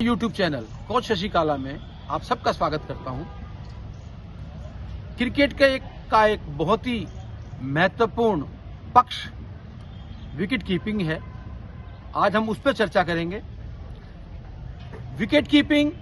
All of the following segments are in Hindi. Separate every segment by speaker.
Speaker 1: यूट्यूब चैनल कोच शशिकाला में आप सबका स्वागत करता हूं। क्रिकेट का एक बहुत ही महत्वपूर्ण पक्ष विकेट कीपिंग है। आज हम उस पर चर्चा करेंगे। विकेट कीपिंग,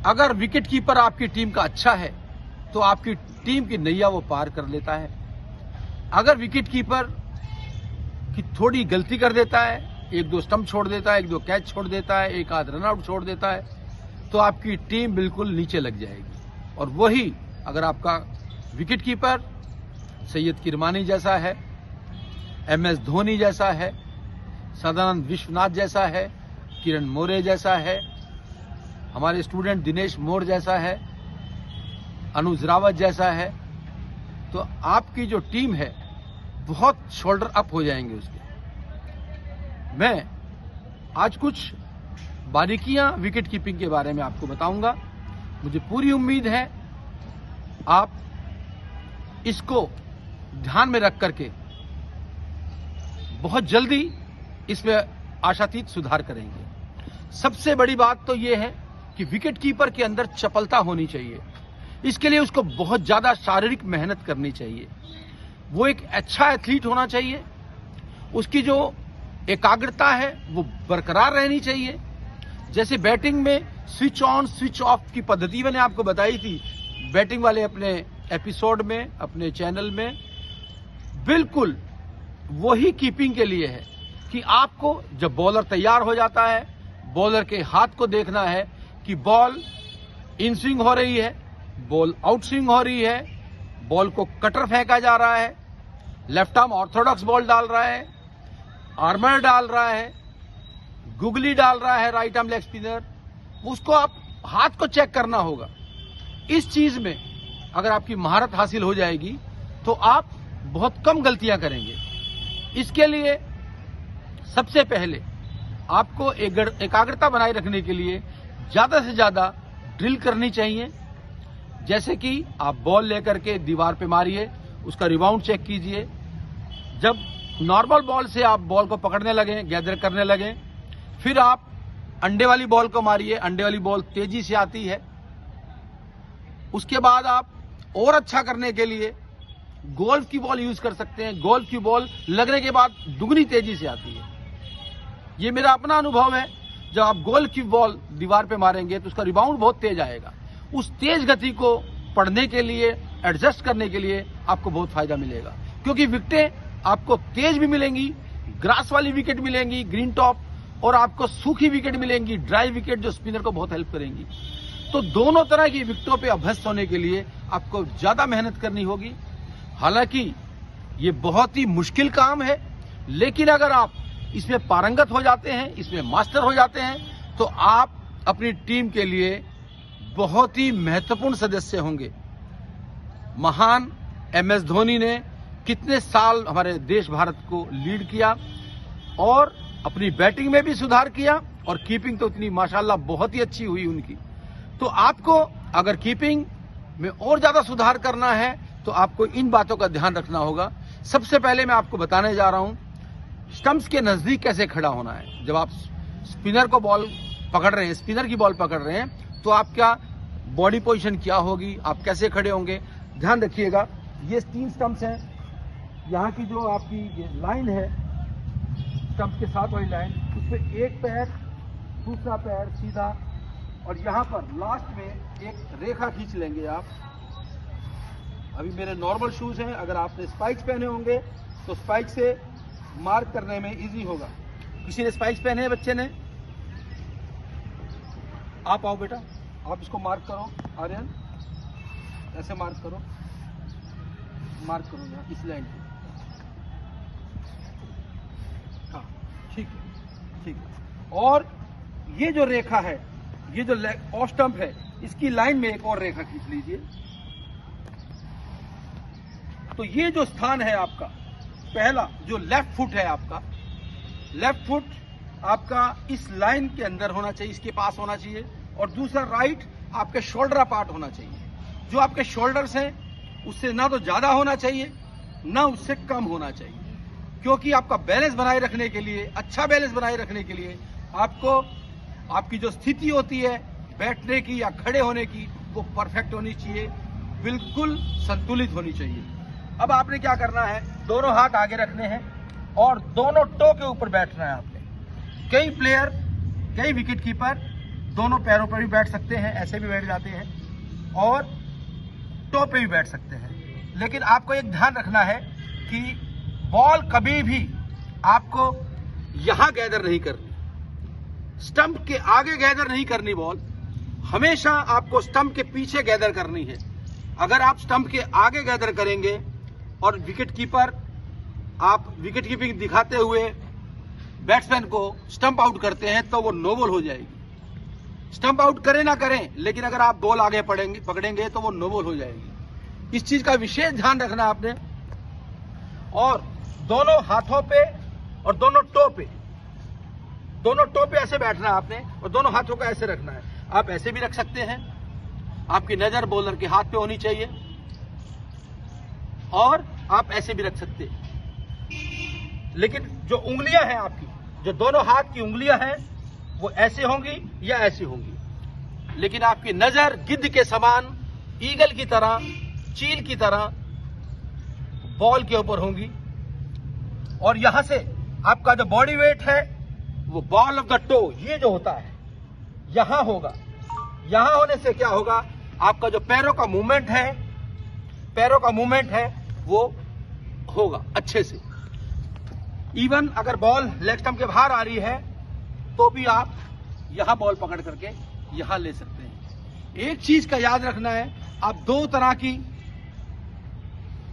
Speaker 1: अगर विकेट कीपर आपकी टीम का अच्छा है तो आपकी टीम की नैया वो पार कर लेता है। अगर विकेट कीपर की थोड़ी गलती कर देता है, एक दो स्टंप छोड़ देता है, एक दो कैच छोड़ देता है, एक आध रन आउट छोड़ देता है, तो आपकी टीम बिल्कुल नीचे लग जाएगी। और वही अगर आपका विकेट कीपर सैयद किरमानी जैसा है, MS धोनी जैसा है, सदानंद विश्वनाथ जैसा है, किरण मोरे जैसा है, हमारे स्टूडेंट दिनेश मोर जैसा है, अनुज रावत जैसा है, तो आपकी जो टीम है बहुत शोल्डर अप हो जाएंगे उसके। मैं आज कुछ बारीकियां विकेट कीपिंग के बारे में आपको बताऊंगा। मुझे पूरी उम्मीद है आप इसको ध्यान में रख करके बहुत जल्दी इसमें आशातीत सुधार करेंगे। सबसे बड़ी बात तो यह है कि विकेट कीपर के अंदर चपलता होनी चाहिए। इसके लिए उसको बहुत ज्यादा शारीरिक मेहनत करनी चाहिए। वो एक अच्छा एथलीट होना चाहिए। उसकी जो एकाग्रता है वो बरकरार रहनी चाहिए। जैसे बैटिंग में स्विच ऑन स्विच ऑफ की पद्धति मैंने आपको बताई थी बैटिंग वाले अपने एपिसोड में, अपने चैनल में, बिल्कुल वही कीपिंग के लिए है कि आपको जब बॉलर तैयार हो जाता है, बॉलर के हाथ को देखना है कि बॉल इन स्विंग हो रही है, बॉल आउट स्विंग हो रही है, बॉल को कटर फेंका जा रहा है, लेफ्ट आर्म ऑर्थोडॉक्स बॉल डाल रहा है, आर्मर डाल रहा है, गुगली डाल रहा है, राइट आर्म लेग स्पिनर, उसको आप हाथ को चेक करना होगा। इस चीज में अगर आपकी महारत हासिल हो जाएगी तो आप बहुत कम गलतियां करेंगे। इसके लिए सबसे पहले आपको एकाग्रता बनाए रखने के लिए ज्यादा से ज्यादा ड्रिल करनी चाहिए। जैसे कि आप बॉल लेकर के दीवार पे मारिए, उसका रिबाउंड चेक कीजिए। जब नॉर्मल बॉल से आप बॉल को पकड़ने लगे, गैदर करने लगे, फिर आप अंडे वाली बॉल को मारिए। अंडे वाली बॉल तेजी से आती है। उसके बाद आप और अच्छा करने के लिए गोल्फ की बॉल यूज कर सकते हैं। गोल्फ की बॉल लगने के बाद दुगनी तेजी से आती है। ये मेरा अपना अनुभव है। जब आप गोल्फ की बॉल दीवार पे मारेंगे तो उसका रिबाउंड बहुत तेज आएगा। उस तेज गति को पढ़ने के लिए, एडजस्ट करने के लिए आपको बहुत फायदा मिलेगा, क्योंकि विकेटें आपको तेज भी मिलेंगी, ग्रास वाली विकेट मिलेंगी, ग्रीन टॉप, और आपको सूखी विकेट मिलेंगी, ड्राई विकेट, जो स्पिनर को बहुत हेल्प करेंगी। तो दोनों तरह की विकेटों पे अभ्यस्त होने के लिए आपको ज्यादा मेहनत करनी होगी। हालांकि ये बहुत ही मुश्किल काम है, लेकिन अगर आप इसमें पारंगत हो जाते हैं, इसमें मास्टर हो जाते हैं, तो आप अपनी टीम के लिए बहुत ही महत्वपूर्ण सदस्य होंगे। महान MS धोनी ने कितने साल हमारे देश भारत को लीड किया और अपनी बैटिंग में भी सुधार किया, और कीपिंग तो इतनी माशाल्लाह बहुत ही अच्छी हुई उनकी। तो आपको अगर कीपिंग में और ज्यादा सुधार करना है तो आपको इन बातों का ध्यान रखना होगा। सबसे पहले मैं आपको बताने जा रहा हूं स्टंप्स के नजदीक कैसे खड़ा होना है। जब आप स्पिनर को बॉल पकड़ रहे हैं, स्पिनर की बॉल पकड़ रहे हैं, तो आपका बॉडी पोजीशन क्या होगी, आप कैसे खड़े होंगे, ध्यान रखिएगा। ये 3 स्टंप्स हैं। यहाँ की जो आपकी लाइन है, स्टंप के साथ वाली लाइन, उस पर एक पैर, दूसरा पैर सीधा, और यहाँ पर लास्ट में एक रेखा खींच लेंगे आप। अभी मेरे नॉर्मल शूज हैं, अगर आपने स्पाइक्स पहने होंगे तो स्पाइक से मार्क करने में इजी होगा। किसी ने स्पाइक्स पहने हैं बच्चे ने? आप आओ बेटा, आप इसको मार्क करो। आर्यन, ऐसे मार्क करो, मार्क करो यहाँ इस लाइन पे। हाँ, ठीक है, ठीक है। और ये जो रेखा है, ये जो ऑफ स्टंप है, इसकी लाइन में एक और रेखा खींच लीजिए। तो ये जो स्थान है आपका, पहला जो लेफ्ट फुट है आपका, लेफ्ट फुट आपका इस लाइन के अंदर होना चाहिए, इसके पास होना चाहिए, और दूसरा राइट आपके शोल्डर पार्ट होना चाहिए। जो आपके शोल्डर्स हैं उससे ना तो ज्यादा होना चाहिए, ना उससे कम होना चाहिए, क्योंकि आपका बैलेंस बनाए रखने के लिए, अच्छा बैलेंस बनाए रखने के लिए आपको आपकी जो स्थिति होती है बैठने की या खड़े होने की वो परफेक्ट होनी चाहिए, बिल्कुल संतुलित होनी चाहिए। अब आपने क्या करना है, दोनों हाथ आगे रखने हैं और दोनों टो के ऊपर बैठना है आपने। कई प्लेयर, कई विकेट कीपर दोनों पैरों पर भी बैठ सकते हैं, ऐसे भी बैठ जाते हैं और टो पे भी बैठ सकते हैं। लेकिन आपको एक ध्यान रखना है कि बॉल कभी भी आपको यहां गैदर नहीं करनी, स्टंप के आगे गैदर नहीं करनी, बॉल हमेशा आपको स्टंप के पीछे गैदर करनी है। अगर आप स्टंप के आगे गैदर करेंगे और विकेट कीपर, आप विकेट कीपिंग दिखाते हुए बैट्समैन को स्टंप आउट करते हैं तो वो नो बॉल हो जाएगी। स्टंप आउट करें ना करें, लेकिन अगर आप बॉल आगे पकड़ेंगे तो वो नो बॉल हो जाएगी। इस चीज का विशेष ध्यान रखना आपने। और दोनों हाथों पे और दोनों टो पे ऐसे बैठना है आपने और दोनों हाथों को ऐसे रखना है। आप ऐसे भी रख सकते हैं, आपकी नजर बॉलर के हाथ पे होनी चाहिए, और आप ऐसे भी रख सकते हैं। लेकिन जो उंगलियां हैं आपकी, जो दोनों हाथ की उंगलियां हैं, वो ऐसे होंगी या ऐसी होंगी। लेकिन आपकी नजर गिद्ध के समान, ईगल की तरह, चील की तरह बॉल के ऊपर होंगी। और यहां से आपका जो बॉडी वेट है वो बॉल ऑफ द टो, ये जो होता है यहां होगा। यहां होने से क्या होगा, आपका जो पैरों का मूवमेंट है वो होगा अच्छे से। इवन अगर बॉल लेग स्टंप के बाहर आ रही है तो भी आप यहां बॉल पकड़ करके यहां ले सकते हैं। एक चीज का याद रखना है, आप दो तरह की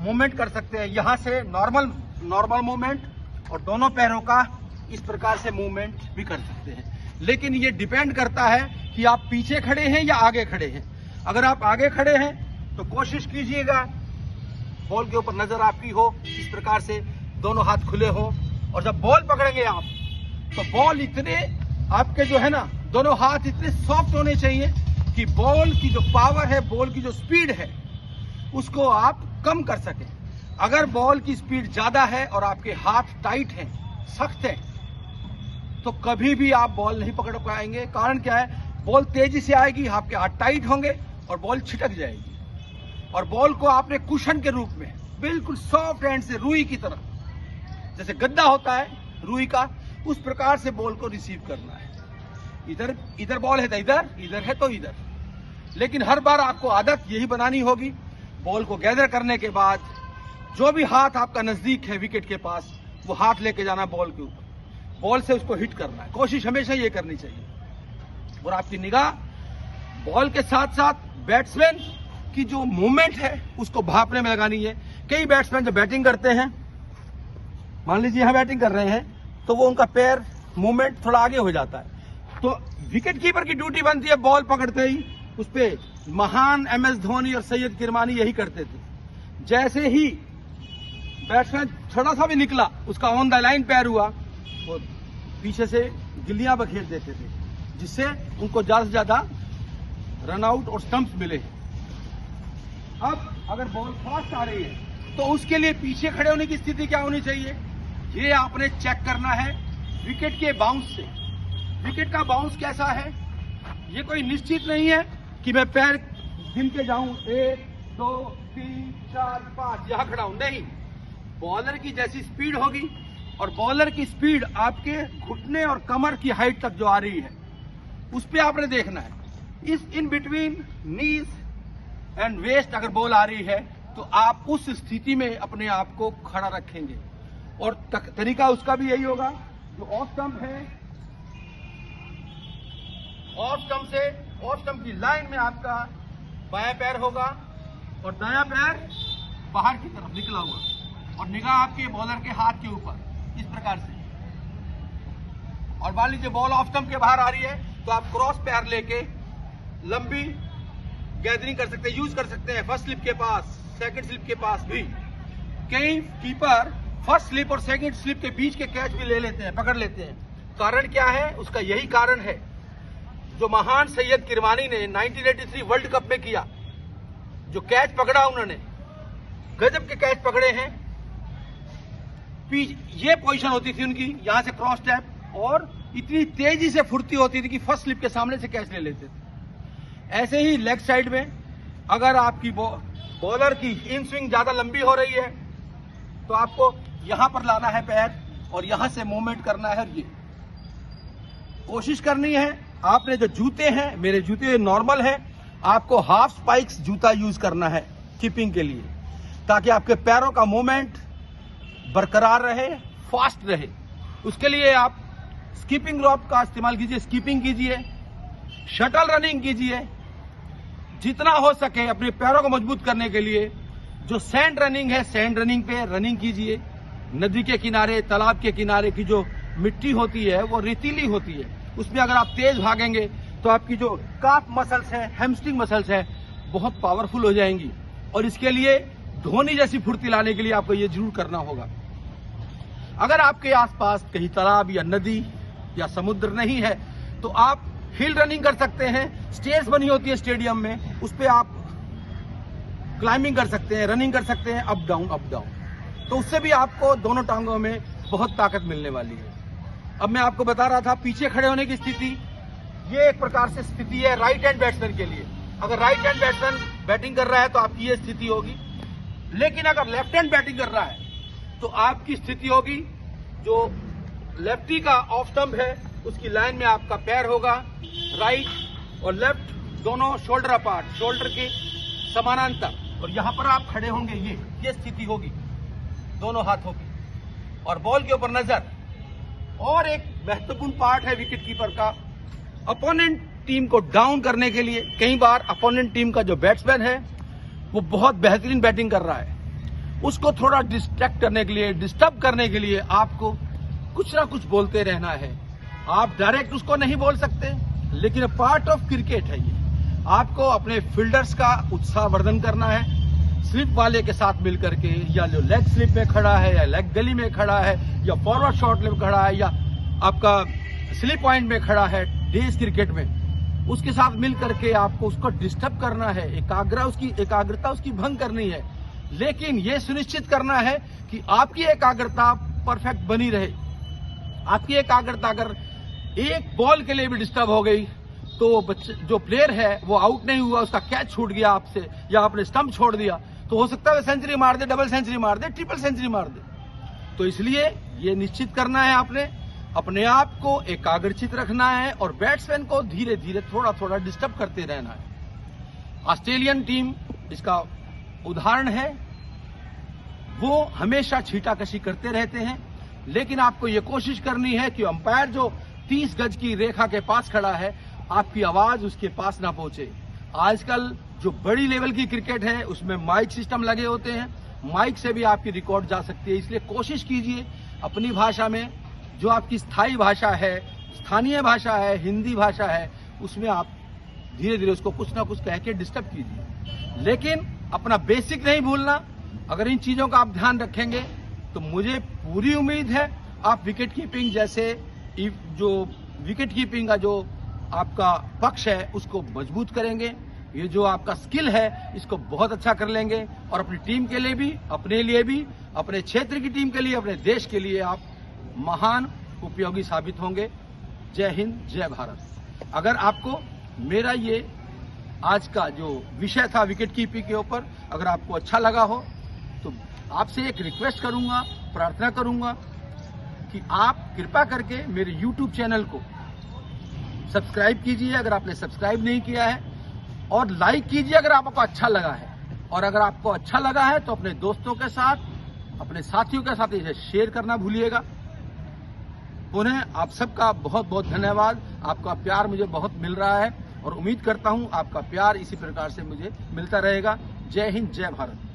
Speaker 1: मूवमेंट कर सकते हैं। यहां से नॉर्मल मूवमेंट और दोनों पैरों का इस प्रकार से मूवमेंट भी कर सकते हैं। लेकिन ये डिपेंड करता है कि आप पीछे खड़े हैं या आगे खड़े हैं। अगर आप आगे खड़े हैं तो कोशिश कीजिएगा बॉल के ऊपर नजर आपकी हो, इस प्रकार से दोनों हाथ खुले हो। और जब बॉल पकड़ेंगे आप तो बॉल इतने आपके जो है ना, दोनों हाथ इतने सॉफ्ट होने चाहिए कि बॉल की जो पावर है, बॉल की जो स्पीड है, उसको आप कम कर सकें। अगर बॉल की स्पीड ज्यादा है और आपके हाथ टाइट हैं, सख्त हैं, तो कभी भी आप बॉल नहीं पकड़ पाएंगे। कारण क्या है, बॉल तेजी से आएगी, आपके हाथ टाइट होंगे और बॉल छिटक जाएगी। और बॉल को आपने कुशन के रूप में बिल्कुल सॉफ्ट हैंड से, रुई की तरह, जैसे गद्दा होता है रुई का, उस प्रकार से बॉल को रिसीव करना है। इधर बॉल है तो इधर है तो इधर। लेकिन हर बार आपको आदत यही बनानी होगी, बॉल को गैदर करने के बाद जो भी हाथ आपका नजदीक है विकेट के पास, वो हाथ लेके जाना बॉल के ऊपर, बॉल से उसको हिट करना है। कोशिश हमेशा ये करनी चाहिए। और आपकी निगाह बॉल के साथ साथ बैट्समैन की जो मूवमेंट है उसको भांपने में लगानी है। कई बैट्समैन जो बैटिंग करते हैं, मान लीजिए यहां बैटिंग कर रहे हैं, तो वो उनका पैर मूवमेंट थोड़ा आगे हो जाता है। तो विकेट कीपर की ड्यूटी बनती है बॉल पकड़ते ही उस पे, महान MS धोनी और सैयद किरमानी यही करते थे। जैसे ही बैट्समैन थोड़ा सा भी निकला, उसका ऑन द लाइन पैर हुआ, वो पीछे से गिल्लियां बखेर देते थे, जिससे उनको ज्यादा से ज्यादा रन आउट और स्टंप्स मिले। अब अगर बॉल फास्ट आ रही है तो उसके लिए पीछे खड़े होने की स्थिति क्या होनी चाहिए, ये आपने चेक करना है विकेट के बाउंस से। विकेट का बाउंस कैसा है, ये कोई निश्चित नहीं है कि मैं पैर गिन के जाऊं 1 2 3 4 5 यहां खड़ा हूं, नहीं। बॉलर की जैसी स्पीड होगी, और बॉलर की स्पीड आपके घुटने और कमर की हाइट तक जो आ रही है, उस पे आपने देखना है। इस in between knees and waist अगर बॉल आ रही है तो आप उस स्थिति में अपने आप को खड़ा रखेंगे। और तरीका उसका भी यही होगा, जो ऑफ स्टंप है, ऑफ स्टंप की लाइन में आपका बायां पैर होगा और दायां पैर बाहर की तरफ निकला हुआ, और निगाह आपके बॉलर के हाथ के ऊपर इस प्रकार से। और मान लीजिए बॉल ऑफ स्टंप के बाहर आ रही है तो आप क्रॉस पैर लेके लंबी गैदरिंग कर सकते हैं, यूज कर सकते हैं फर्स्ट स्लिप के पास, सेकंड स्लिप के पास भी। कई कीपर फर्स्ट स्लिप और सेकंड स्लिप के बीच के कैच भी ले लेते हैं, पकड़ लेते हैं। कारण क्या है, उसका यही कारण है जो महान सैयद किरमानी ने 1983 वर्ल्ड कप में किया। जो कैच पकड़ा उन्होंने, गजब के कैच पकड़े हैं। ये पोजीशन होती थी उनकी, यहां से क्रॉस टैप और इतनी तेजी से फुर्ती होती थी कि फर्स्ट स्लिप के सामने से कैच ले लेते थे। ऐसे ही लेग साइड में अगर आपकी बॉलर की इन स्विंग ज्यादा लंबी हो रही है तो आपको यहां पर लाना है पैर और यहां से मूवमेंट करना है। ये कोशिश करनी है। आपने जो जूते हैं, मेरे जूते नॉर्मल है, आपको हाफ स्पाइक्स जूता यूज करना है कीपिंग के लिए, ताकि आपके पैरों का मूवमेंट बरकरार रहे, फास्ट रहे। उसके लिए आप स्कीपिंग रॉप का इस्तेमाल कीजिए, स्कीपिंग कीजिए, शटल रनिंग कीजिए, जितना हो सके अपने पैरों को मजबूत करने के लिए। जो सैंड रनिंग है, सैंड रनिंग पे रनिंग कीजिए। नदी के किनारे, तालाब के किनारे की जो मिट्टी होती है वो रेतीली होती है, उसमें अगर आप तेज भागेंगे तो आपकी जो काफ मसल्स है, हैमस्ट्रिंग मसल्स है, बहुत पावरफुल हो जाएंगी। और इसके लिए धोनी जैसी फुर्ती लाने के लिए आपको ये जरूर करना होगा। अगर आपके आसपास कहीं तालाब या नदी या समुद्र नहीं है तो आप हिल रनिंग कर सकते हैं। स्टेयर्स बनी होती है स्टेडियम में, उस पर आप क्लाइंबिंग कर सकते हैं, रनिंग कर सकते हैं, अप डाउन अप डाउन। तो उससे भी आपको दोनों टांगों में बहुत ताकत मिलने वाली है। अब मैं आपको बता रहा था पीछे खड़े होने की स्थिति, ये एक प्रकार से स्थिति है राइट हैंड बैट्समैन के लिए। अगर राइट हैंड बैट्समैन बैटिंग कर रहा है तो आपकी ये स्थिति होगी, लेकिन अगर लेफ्ट हैंड बैटिंग कर रहा है तो आपकी स्थिति होगी, जो लेफ्टी का ऑफ स्टंप है उसकी लाइन में आपका पैर होगा, राइट और लेफ्ट दोनों शोल्डर अपार्ट, शोल्डर के समानांतर, और यहां पर आप खड़े होंगे। ये स्थिति होगी दोनों हाथों की, और बॉल के ऊपर नजर। और एक महत्वपूर्ण पार्ट है विकेट कीपर का, अपोनेंट टीम को डाउन करने के लिए। कई बार अपोनेंट टीम का जो बैट्समैन है वो बहुत बेहतरीन बैटिंग कर रहा है, उसको थोड़ा डिस्ट्रैक्ट करने के लिए, डिस्टर्ब करने के लिए आपको कुछ ना कुछ बोलते रहना है। आप डायरेक्ट उसको नहीं बोल सकते, लेकिन पार्ट ऑफ क्रिकेट है ये। आपको अपने फील्डर्स का उत्साहवर्धन करना है, स्लिप वाले के साथ मिलकर के, या जो लेग स्लिप में खड़ा है, या लेग गली में खड़ा है, या फॉरवर्ड शॉट में खड़ा है, या आपका स्लिप पॉइंट में खड़ा है डेज क्रिकेट में, उसके साथ मिल करके आपको उसको डिस्टर्ब करना है, एकाग्रता उसकी भंग करनी है। लेकिन यह सुनिश्चित करना है कि आपकी एकाग्रता परफेक्ट बनी रहे। आपकी एकाग्रता अगर एक बॉल के लिए भी डिस्टर्ब हो गई तो जो प्लेयर है वो आउट नहीं हुआ, उसका कैच छूट गया आपसे, या आपने स्टंप छोड़ दिया, तो हो सकता है सेंचुरी मार दे, डबल सेंचुरी मार दे, ट्रिपल सेंचुरी मार दे। तो इसलिए ये निश्चित करना है आपने अपने आप को एकाग्रचित रखना है और बैट्समैन को धीरे धीरे थोड़ा थोड़ा डिस्टर्ब करते रहना है। ऑस्ट्रेलियन टीम इसका उदाहरण है, वो हमेशा छींटाकशी करते रहते हैं, लेकिन आपको ये कोशिश करनी है कि अंपायर जो 30 गज की रेखा के पास खड़ा है, आपकी आवाज उसके पास ना पहुंचे। आजकल जो बड़ी लेवल की क्रिकेट है उसमें माइक सिस्टम लगे होते हैं, माइक से भी आपकी रिकॉर्ड जा सकती है। इसलिए कोशिश कीजिए अपनी भाषा में, जो आपकी स्थायी भाषा है, स्थानीय भाषा है, हिंदी भाषा है, उसमें आप धीरे धीरे उसको कुछ ना कुछ कह के डिस्टर्ब कीजिए, लेकिन अपना बेसिक नहीं भूलना। अगर इन चीजों का आप ध्यान रखेंगे तो मुझे पूरी उम्मीद है आप विकेट कीपिंग जैसे जो विकेट कीपिंग का जो आपका पक्ष है उसको मजबूत करेंगे। ये जो आपका स्किल है इसको बहुत अच्छा कर लेंगे और अपनी टीम के लिए भी, अपने लिए भी, अपने क्षेत्र की टीम के लिए, अपने देश के लिए आप महान उपयोगी साबित होंगे। जय हिंद, जय भारत। अगर आपको मेरा ये आज का जो विषय था विकेट कीपिंग के ऊपर, अगर आपको अच्छा लगा हो तो आपसे एक रिक्वेस्ट करूंगा, प्रार्थना करूंगा कि आप कृपा करके मेरे YouTube चैनल को सब्सक्राइब कीजिए अगर आपने सब्सक्राइब नहीं किया है, और लाइक कीजिए अगर आपको अच्छा लगा है। और अगर आपको अच्छा लगा है तो अपने दोस्तों के साथ, अपने साथियों के साथ इसे शेयर करना भूलिएगा। पुनः आप सबका बहुत बहुत धन्यवाद। आपका प्यार मुझे बहुत मिल रहा है और उम्मीद करता हूं आपका प्यार इसी प्रकार से मुझे मिलता रहेगा। जय हिंद, जय भारत।